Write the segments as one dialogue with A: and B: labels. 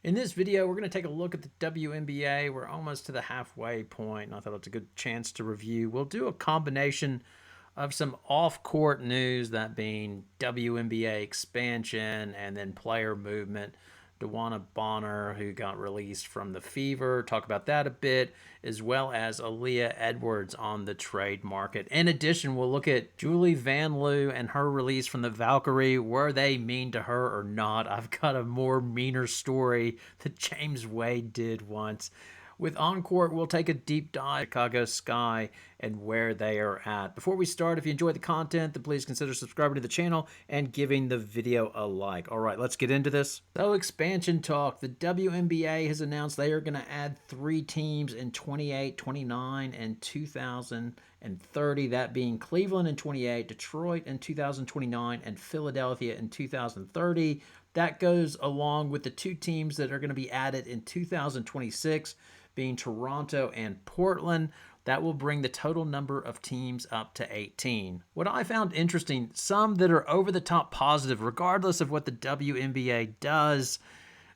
A: In this video, we're going to take a look at the WNBA. We're almost to the halfway point, and I thought it's a good chance to review. We'll do a combination of some off-court news, that being WNBA expansion and then player movement. DeWanna Bonner, who got released from the Fever, talk about that a bit, as well as Aaliyah Edwards on the trade market. In addition, we'll look at Julie Van Loo and her release from the Valkyrie. Were they mean to her or not? I've got a more meaner story that James Wade did once. With On-Court, we'll take a deep dive Chicago Sky and where they are at. Before we start, if you enjoyed the content, then please consider subscribing to the channel and giving the video a like. All right, let's get into this. So, expansion talk. The WNBA has announced they are going to add 3 teams in 28, 29, and 2030. That being Cleveland in 28, Detroit in 2029, and Philadelphia in 2030. That goes along with the 2 teams that are going to be added in 2026, being Toronto and Portland. That will bring the total number of teams up to 18. What I found interesting, some that are over the top positive, regardless of what the WNBA does,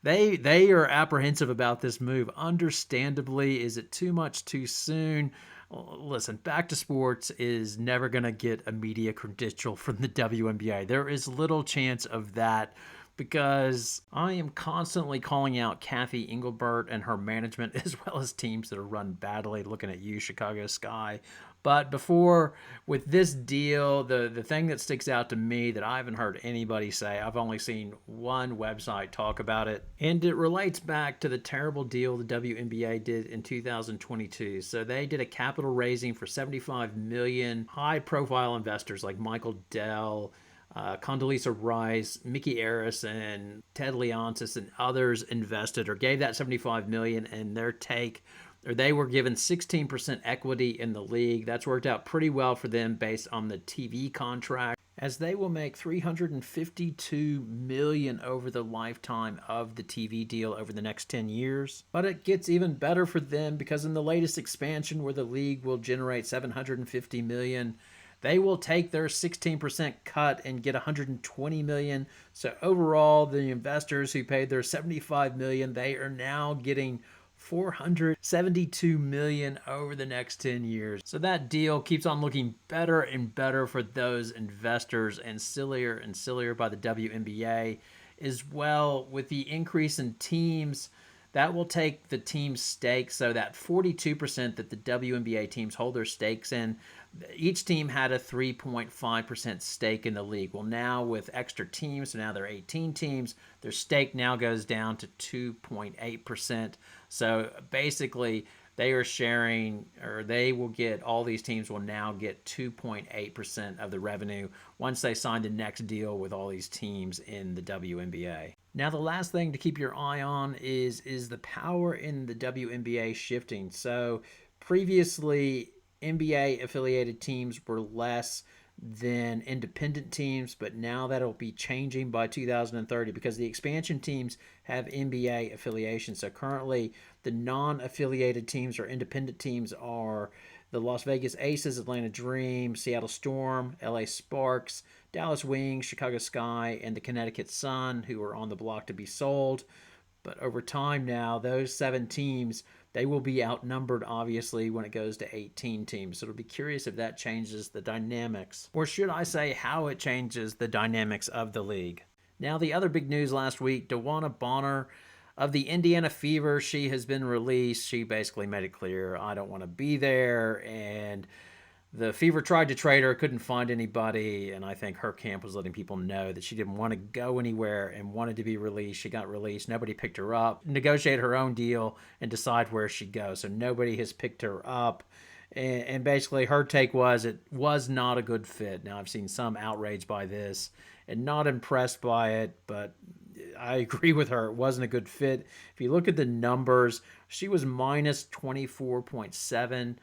A: they are apprehensive about this move. Understandably, is it too much too soon? Listen, back to sports is never going to get a media credential from the WNBA. There is little chance of that, because I am constantly calling out Kathy Engelbert and her management, as well as teams that are run badly. Looking at you, Chicago Sky. But before, with this deal, the thing that sticks out to me that I haven't heard anybody say, I've only seen one website talk about it, and it relates back to the terrible deal the WNBA did in 2022. So they did a capital raising for $75 million. High-profile investors like Michael Dell, Condoleezza Rice, Mickey Arris, and Ted Leonsis and others invested or gave that $75 million, and they were given 16% equity in the league. That's worked out pretty well for them based on the TV contract, as they will make $352 million over the lifetime of the TV deal over the next 10 years. But it gets even better for them, because in the latest expansion, where the league will generate $750 million, they will take their 16% cut and get $120 million. So overall, the investors who paid their $75 million, they are now getting $472 million over the next 10 years. So that deal keeps on looking better and better for those investors, and sillier by the WNBA as well. With the increase in teams, that will take the team's stake, so that 42% that the WNBA teams hold their stakes in, each team had a 3.5% stake in the league. Well, now with extra teams, so now there are 18 teams, their stake now goes down to 2.8%. So basically, they are sharing, or they will get, all these teams will now get 2.8% of the revenue once they sign the next deal with all these teams in the WNBA. Now, the last thing to keep your eye on is the power in the WNBA shifting. So previously, NBA affiliated teams were less than independent teams, but now that'll be changing by 2030, because the expansion teams have NBA affiliation. So currently, the non-affiliated teams or independent teams are the Las Vegas Aces, Atlanta Dream, Seattle Storm, LA Sparks, Dallas Wings, Chicago Sky, and the Connecticut Sun, who are on the block to be sold. But over time now, those 7 teams, they will be outnumbered, obviously, when it goes to 18 teams. So it'll be curious if that changes the dynamics, or should I say how it changes the dynamics of the league. Now, the other big news last week, DeWanna Bonner of the Indiana Fever, she has been released. She basically made it clear, I don't want to be there, and the Fever tried to trade her, couldn't find anybody, and I think her camp was letting people know that she didn't want to go anywhere and wanted to be released. She got released. Nobody picked her up. Negotiate her own deal and decide where she goes. So nobody has picked her up. And basically her take was it was not a good fit. Now, I've seen some outrage by this and not impressed by it, but I agree with her. It wasn't a good fit. If you look at the numbers, she was minus 24.7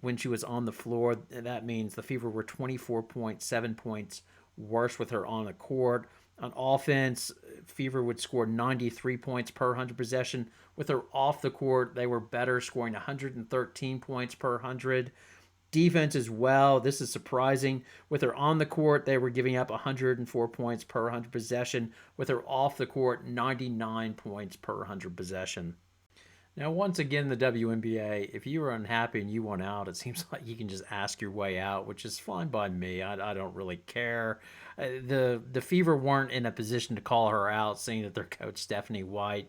A: when she was on the floor. That means the Fever were 24.7 points worse with her on the court. On offense, Fever would score 93 points per 100 possession. With her off the court, they were better, scoring 113 points per 100. Defense as well. This is surprising. With her on the court, they were giving up 104 points per 100 possession. With her off the court, 99 points per 100 possession. Now, once again, the WNBA, if you are unhappy and you want out, it seems like you can just ask your way out, which is fine by me. I don't really care. The Fever weren't in a position to call her out, seeing that their coach, Stephanie White,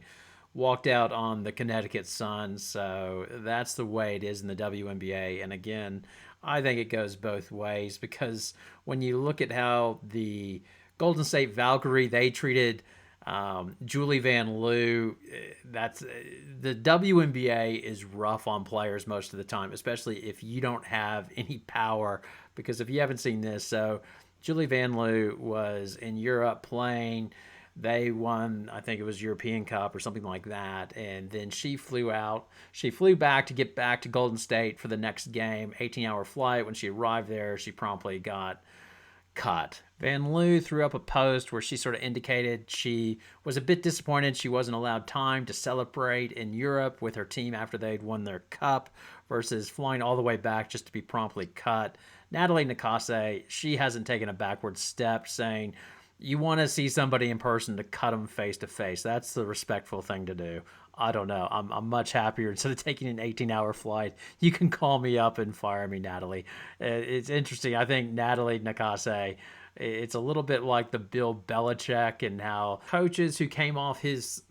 A: walked out on the Connecticut Sun. So that's the way it is in the WNBA. And again, I think it goes both ways because when you look at how the Golden State Valkyrie, they treated Julie Van Loo, that's the WNBA is rough on players most of the time, especially if you don't have any power. Because if you haven't seen this, so Julie Van Loo was in Europe playing. They won, I think it was European Cup or something like that, and then she flew out. She flew back to get back to Golden State for the next game. 18-hour flight. When she arrived there, she promptly got cut. Van Loo threw up a post where she sort of indicated she was a bit disappointed she wasn't allowed time to celebrate in Europe with her team after they'd won their cup versus flying all the way back just to be promptly cut. Natalie Nakase, she hasn't taken a backward step, saying you want to see somebody in person to cut them face to face. That's the respectful thing to do. I don't know. I'm much happier. Instead of taking an 18-hour flight, you can call me up and fire me, Natalie. It's interesting. I think Natalie Nakase, it's a little bit like the Bill Belichick and how coaches who came off his,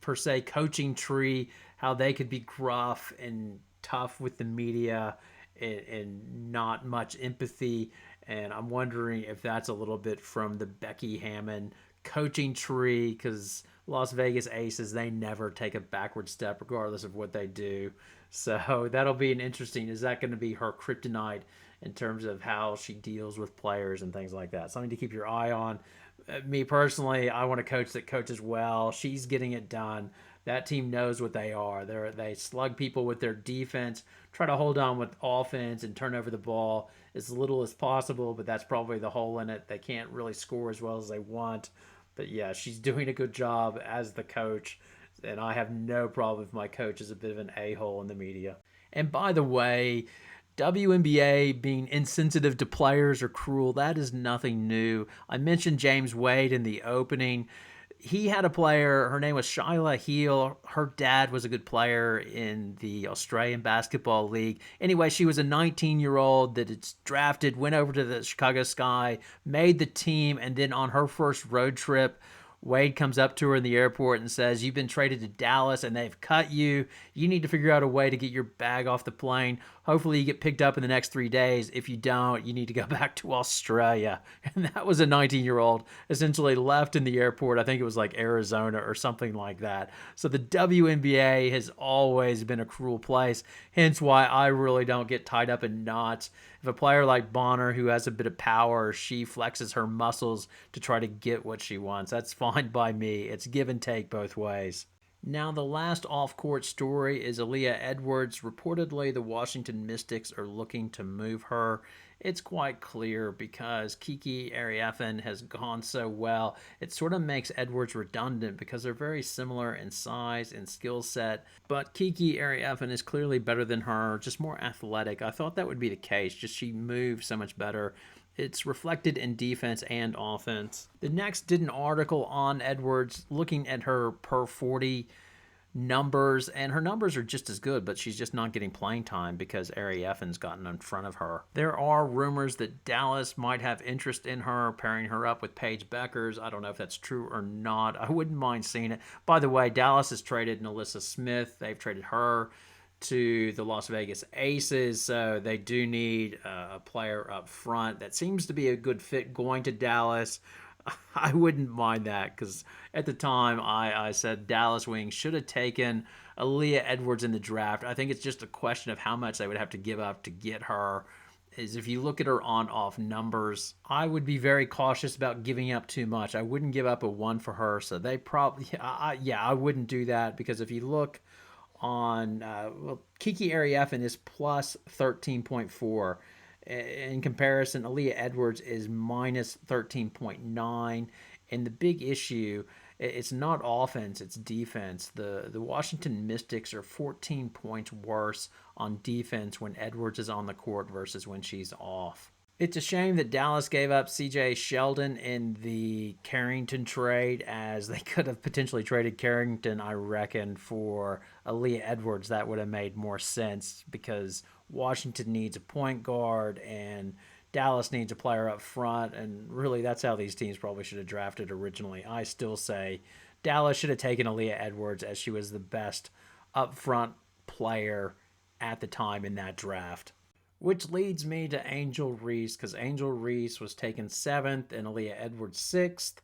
A: per se, coaching tree, how they could be gruff and tough with the media and not much empathy. And I'm wondering if that's a little bit from the Becky Hammon coaching tree, because Las Vegas Aces, they never take a backward step regardless of what they do. So that'll be an interesting, is that going to be her kryptonite in terms of how she deals with players and things like that? Something to keep your eye on. Me personally, I want a coach that coaches well. She's getting it done. That team knows what they are. They slug people with their defense, try to hold on with offense and turn over the ball as little as possible, but that's probably the hole in it. They can't really score as well as they want. But yeah, she's doing a good job as the coach, and I have no problem if my coach is a bit of an a-hole in the media. And by the way, WNBA being insensitive to players or cruel, that is nothing new. I mentioned James Wade in the opening. He had a player, her name was Shyla Heal. Her dad was a good player in the Australian Basketball League. Anyway, she was a 19-year-old that it's drafted, went over to the Chicago Sky, made the team, and then on her first road trip, Wade comes up to her in the airport and says, you've been traded to Dallas and they've cut you. You need to figure out a way to get your bag off the plane. Hopefully you get picked up in the next 3 days. If you don't, you need to go back to Australia. And that was a 19-year-old essentially left in the airport. I think it was like Arizona or something like that. So the WNBA has always been a cruel place, hence why I really don't get tied up in knots. If a player like Bonner, who has a bit of power, she flexes her muscles to try to get what she wants, that's fine by me. It's give and take both ways. Now, the last off-court story is Aaliyah Edwards. Reportedly, the Washington Mystics are looking to move her. It's quite clear because Kiki Arieffin has gone so well. It sort of makes Edwards redundant because they're very similar in size and skill set. But Kiki Arieffin is clearly better than her, just more athletic. I thought that would be the case, just she moves so much better. It's reflected in defense and offense. The next did an article on Edwards looking at her per 40 numbers, and her numbers are just as good, but she's just not getting playing time because Arieffin's gotten in front of her. There are rumors that Dallas might have interest in her, pairing her up with Paige Beckers. I don't know if that's true or not. I wouldn't mind seeing it. By the way, Dallas has traded Nalissa Smith. They've traded her to the Las Vegas Aces, so they do need a player up front. That seems to be a good fit going to Dallas. I wouldn't mind that because at the time I said Dallas Wings should have taken Aaliyah Edwards in the draft. I think it's just a question of how much they would have to give up to get her. Is if you look at her on-off numbers, I would be very cautious about giving up too much. I wouldn't give up a 1 for her, so they probably, I wouldn't do that because if you look on, Kiki Arieffin is plus 13.4. In comparison, Aaliyah Edwards is minus 13.9. And the big issue It's not offense, it's defense. The Washington Mystics are 14 points worse on defense when Edwards is on the court versus when she's off. It's a shame that Dallas gave up CJ Sheldon in the Carrington trade, as they could have potentially traded Carrington, I reckon, for Aaliyah Edwards. That would have made more sense because Washington needs a point guard and Dallas needs a player up front. And really, that's how these teams probably should have drafted originally. I still say Dallas should have taken Aaliyah Edwards, as she was the best up front player at the time in that draft. Which leads me to Angel Reese, because Angel Reese was taken 7th and Aaliyah Edwards 6th.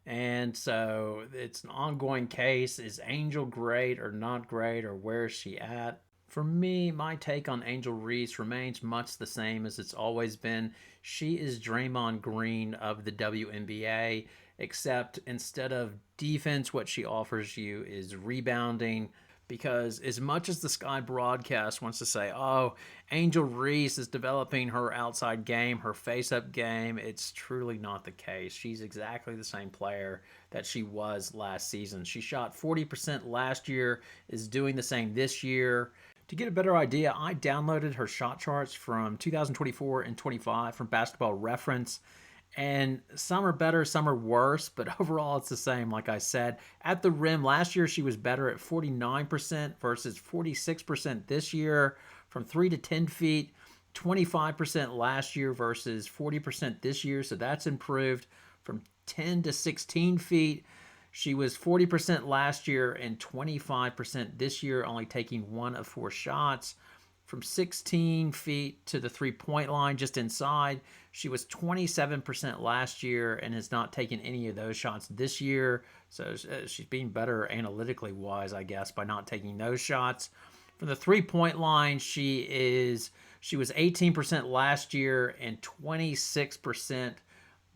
A: And so it's an ongoing case. Is Angel great or not great, or where is she at? For me, my take on Angel Reese remains much the same as it's always been. She is Draymond Green of the WNBA, except instead of defense, what she offers you is rebounding. Because as much as the Sky broadcast wants to say, oh, Angel Reese is developing her outside game, her face-up game, it's truly not the case. She's exactly the same player that she was last season. She shot 40% last year, is doing the same this year. To get a better idea, I downloaded her shot charts from 2024 and 25 from Basketball Reference. And some are better, some are worse, but overall it's the same. Like I said, at the rim, last year she was better at 49% versus 46% this year. From 3 to 10 feet, 25% last year versus 40% this year, so that's improved. From 10 to 16 feet, she was 40% last year and 25% this year, only taking 1 of 4 shots. From 16 feet to the three-point line, just inside, she was 27% last year and has not taken any of those shots this year. So she's being better analytically wise, I guess, by not taking those shots. From the three-point line, she was 18% last year and 26%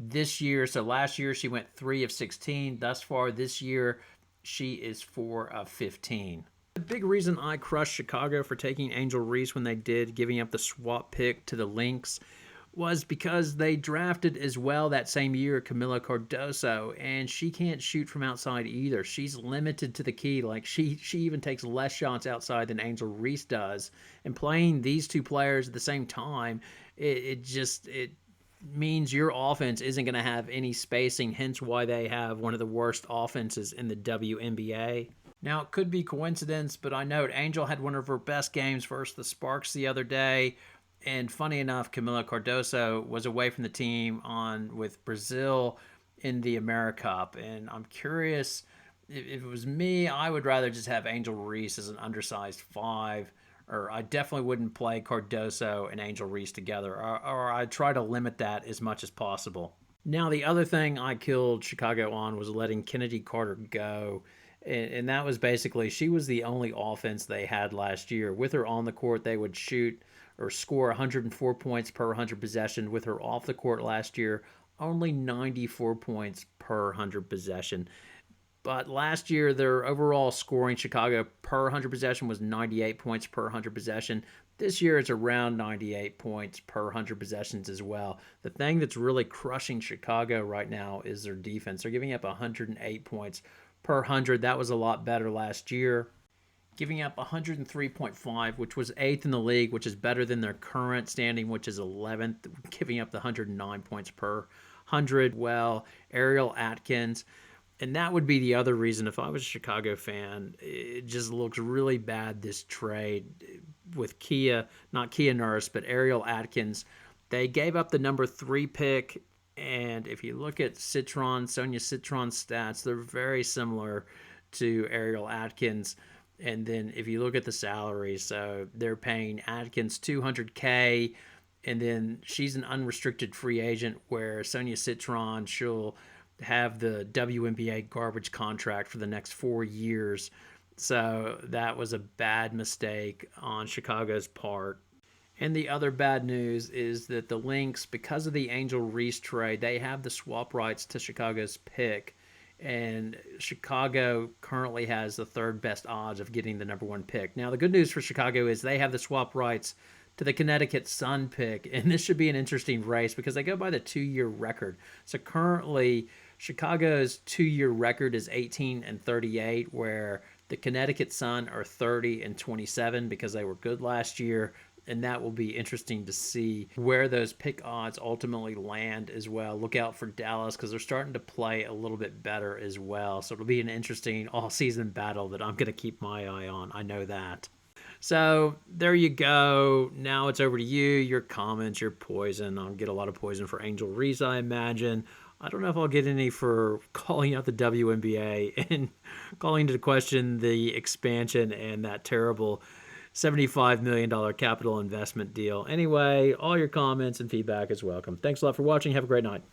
A: this year. So last year she went 3 of 16. Thus far this year, she is 4 of 15. The big reason I crushed Chicago for taking Angel Reese when they did, giving up the swap pick to the Lynx, was because they drafted as well that same year Camila Cardoso, and she can't shoot from outside either. She's limited to the key. Like she even takes less shots outside than Angel Reese does. And playing these two players at the same time, it means your offense isn't going to have any spacing, hence why they have one of the worst offenses in the WNBA. Now, it could be coincidence, but I note Angel had one of her best games versus the Sparks the other day. And funny enough, Camila Cardoso was away from the team with Brazil in the AmeriCup. And I'm curious, if it was me, I would rather just have Angel Reese as an undersized 5. Or I definitely wouldn't play Cardoso and Angel Reese together. Or I'd try to limit that as much as possible. Now, the other thing I killed Chicago on was letting Kennedy Carter go. And that was basically, she was the only offense they had last year. With her on the court, they would shoot or score 104 points per 100 possession. With her off the court last year, only 94 points per 100 possession. But last year, their overall scoring, Chicago, per 100 possession was 98 points per 100 possession. This year, it's around 98 points per 100 possessions as well. The thing that's really crushing Chicago right now is their defense. They're giving up 108 points per 100. That was a lot better last year. Giving up 103.5, which was 8th in the league, which is better than their current standing, which is 11th, giving up the 109 points per 100. Well, Ariel Atkins. And that would be the other reason, if I was a Chicago fan, it just looks really bad, this trade with not Kia Nurse, but Ariel Atkins. They gave up the number 3 pick. And if you look at Sonia Citron's stats, they're very similar to Ariel Atkins. And then if you look at the salary, so they're paying Atkins $200K, and then she's an unrestricted free agent, where Sonia Citron, she'll have the WNBA garbage contract for the next 4 years. So that was a bad mistake on Chicago's part. And the other bad news is that the Lynx, because of the Angel Reese trade, they have the swap rights to Chicago's pick. And Chicago currently has the 3rd best odds of getting the number 1 pick. Now, the good news for Chicago is they have the swap rights to the Connecticut Sun pick. And this should be an interesting race because they go by the 2-year record. So currently, Chicago's 2-year record is 18-38, where the Connecticut Sun are 30-27 because they were good last year. And that will be interesting to see where those pick odds ultimately land as well. Look out for Dallas because they're starting to play a little bit better as well. So it'll be an interesting all-season battle that I'm going to keep my eye on. I know that. So there you go. Now it's over to you. Your comments, your poison. I'll get a lot of poison for Angel Reese, I imagine. I don't know if I'll get any for calling out the WNBA and calling into question the expansion and that terrible $75 million capital investment deal. Anyway, all your comments and feedback is welcome. Thanks a lot for watching. Have a great night.